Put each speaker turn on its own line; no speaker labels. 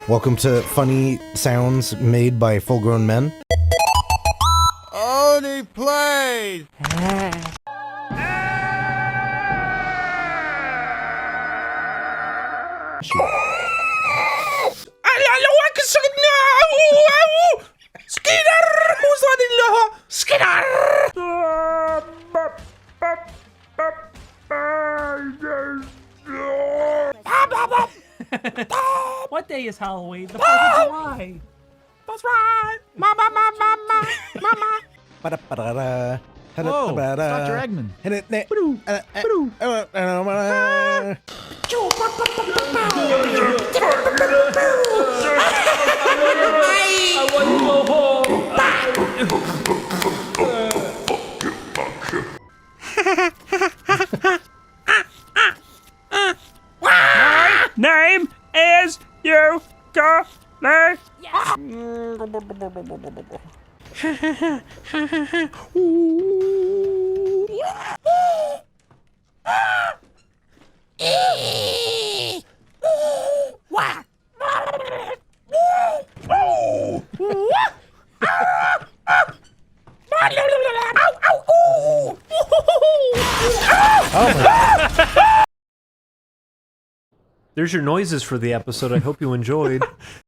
Welcome to funny sounds made by full-grown men.
Oney played! Skinner! Who's on the law? Skinner!
What day is Halloween? The 4th of July.
That's right! Mama!
Ba-da-ba-da-da.
Whoa, Dr. Eggman.
I want to go home. My name is you, Charlie.
There's your noises for the episode. I hope you enjoyed.